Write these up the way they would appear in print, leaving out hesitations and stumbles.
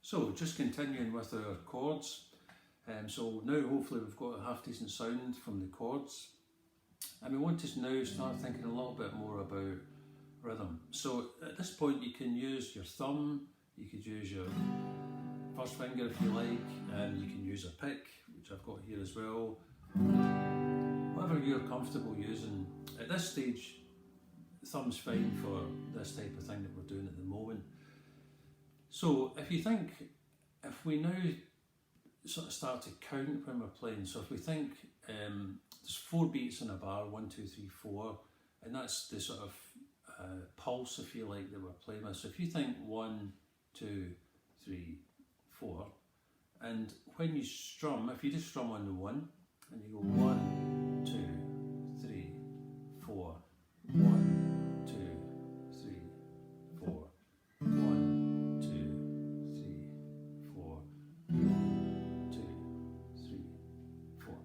So just continuing with our chords. So now hopefully we've got a half decent sound from the chords. And we want to now start thinking a little bit more about rhythm. So at this point you can use your thumb, you could use your first finger if you like, and you can use a pick, which I've got here as well. Whatever you're comfortable using. At this stage, thumb's fine for this type of thing that we're doing at the moment. So if you think, if we now sort of start to count when we're playing, so if we think there's 4 beats in a bar, 1, 2, 3, 4, and that's the sort of pulse, if you like, that we're playing with. So if you think 1, 2, 3, 4, and when you strum, if you just strum on the 1, and you go 1, 2, 3, 4, 1, 2, 3, 4, 1, 2, 3, 4, 1, 2, 3, 4.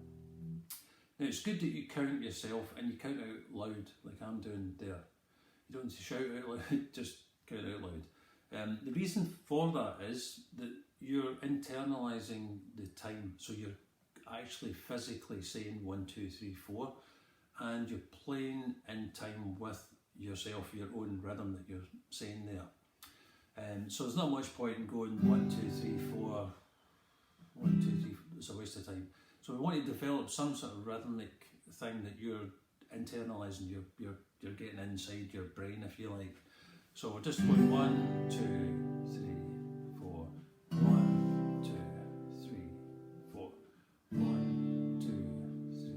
Now it's good that you count yourself and you count out loud, like I'm doing there. You don't need to shout out loud, just count out loud. The reason for that is that you're internalising the time, so you're actually physically saying 1, 2, 3, 4, and you're playing in time with yourself, your own rhythm that you're saying there. So there's not much point in going 1, 2, 3, 4, 1, 2, 3, it's a waste of time. So we want to develop some sort of rhythmic thing that you're internalising, you're getting inside your brain, if you like. So we're just going 1, 2, 3, 4, 1, 2, 3, 4, 1, 2, 3,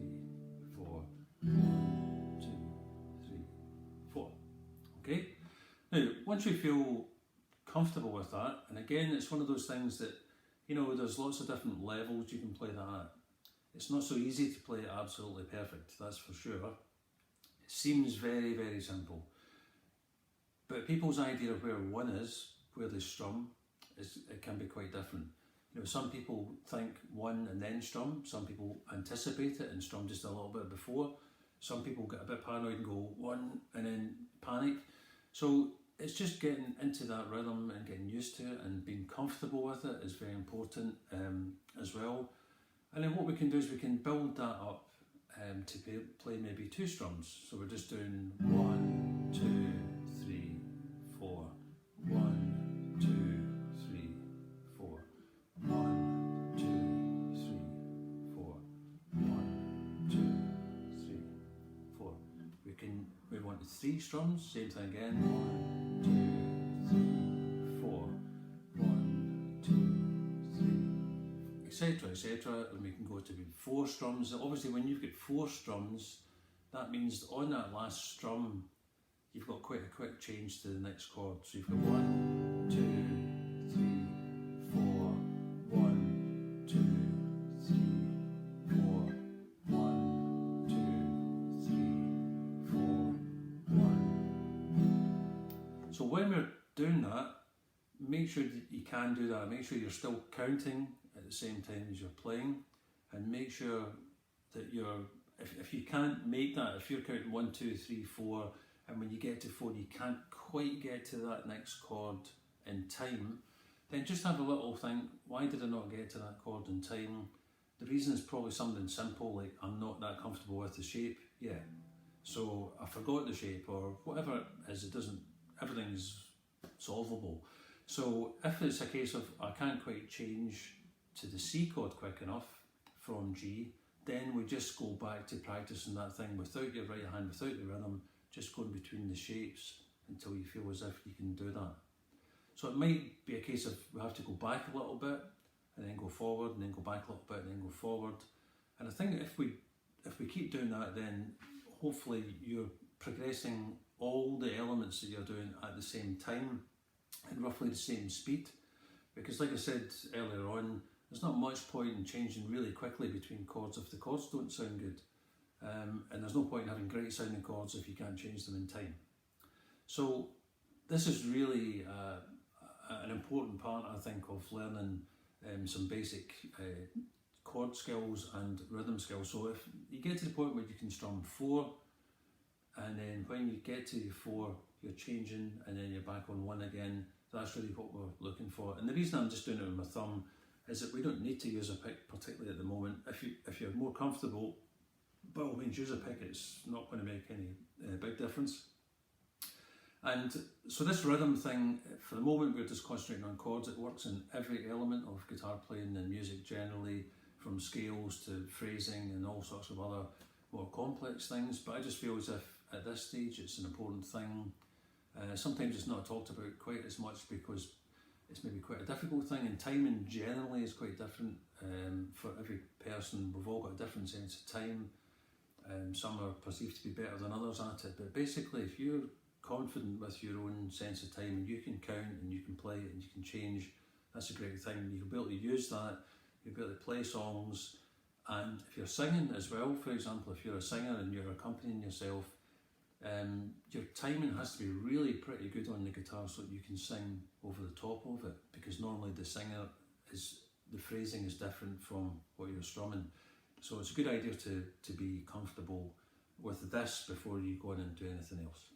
4, 1, 2, 3, 4. Okay? Now, once you feel comfortable with that, and again, it's one of those things that, you know, there's lots of different levels you can play that at. It's not so easy to play it absolutely perfect, that's for sure. It seems very, very simple. But people's idea of where 1 is, where they strum, it can be quite different. You know, some people think 1 and then strum, some people anticipate it and strum just a little bit before. Some people get a bit paranoid and go 1 and then panic. So it's just getting into that rhythm and getting used to it and being comfortable with it is very important as well. And then what we can do is we can build that up to play maybe 2 strums. So we're just doing 1, 2, 3, 4, 1, 2, 3, 4, 1, 2, 3, 4, 1, 2, 3, 4. We want 3 strums, same thing again. 1, 2, 3, 4, 1, 2, 3, etc., etc. And we can go to 4 strums. Obviously, when you've got 4 strums, that means on that last strum, you've got quite a quick change to the next chord. So you've got 1, 2, 3, 4, 1, 2, 3, 4, 1, 2, 3, 4, 1. So when we're doing that, make sure that you can do that. Make sure you're still counting at the same time as you're playing, and make sure that if you can't make that, if you're counting 1, 2, 3, 4, and when you get to 4 you can't quite get to that next chord in time, then just have a little think, why did I not get to that chord in time? The reason is probably something simple, like I'm not that comfortable with the shape yet, so I forgot the shape, or whatever it is, everything's solvable. So if it's a case of I can't quite change to the C chord quick enough from G, then we just go back to practicing that thing without your right hand, without the rhythm, just going between the shapes until you feel as if you can do that. So it might be a case of we have to go back a little bit and then go forward and then go back a little bit and then go forward. And I think if we keep doing that, then hopefully you're progressing all the elements that you're doing at the same time and roughly the same speed. Because like I said earlier on, there's not much point in changing really quickly between chords if the chords don't sound good. And there's no point in having great sounding chords if you can't change them in time. So this is really an important part, I think, of learning some basic chord skills and rhythm skills. So if you get to the point where you can strum 4, and then when you get to 4 you're changing and then you're back on 1 again, that's really what we're looking for. And the reason I'm just doing it with my thumb is that we don't need to use a pick, particularly at the moment. If you're more comfortable, by all means use a pick. It's not going to make any big difference. And so this rhythm thing, for the moment we're just concentrating on chords. It works in every element of guitar playing and music generally, from scales to phrasing and all sorts of other more complex things. But I just feel as if at this stage it's an important thing. Sometimes it's not talked about quite as much because it's maybe quite a difficult thing, and timing generally is quite different for every person. We've all got a different sense of time. Some are perceived to be better than others at it, but basically if you're confident with your own sense of time and you can count and you can play and you can change, that's a great thing. You'll be able to use that, you'll be able to play songs. And if you're singing as well, for example, if you're a singer and you're accompanying yourself, your timing has to be really pretty good on the guitar so that you can sing over the top of it, because normally the phrasing is different from what you're strumming. So it's a good idea to be comfortable with this before you go on and do anything else.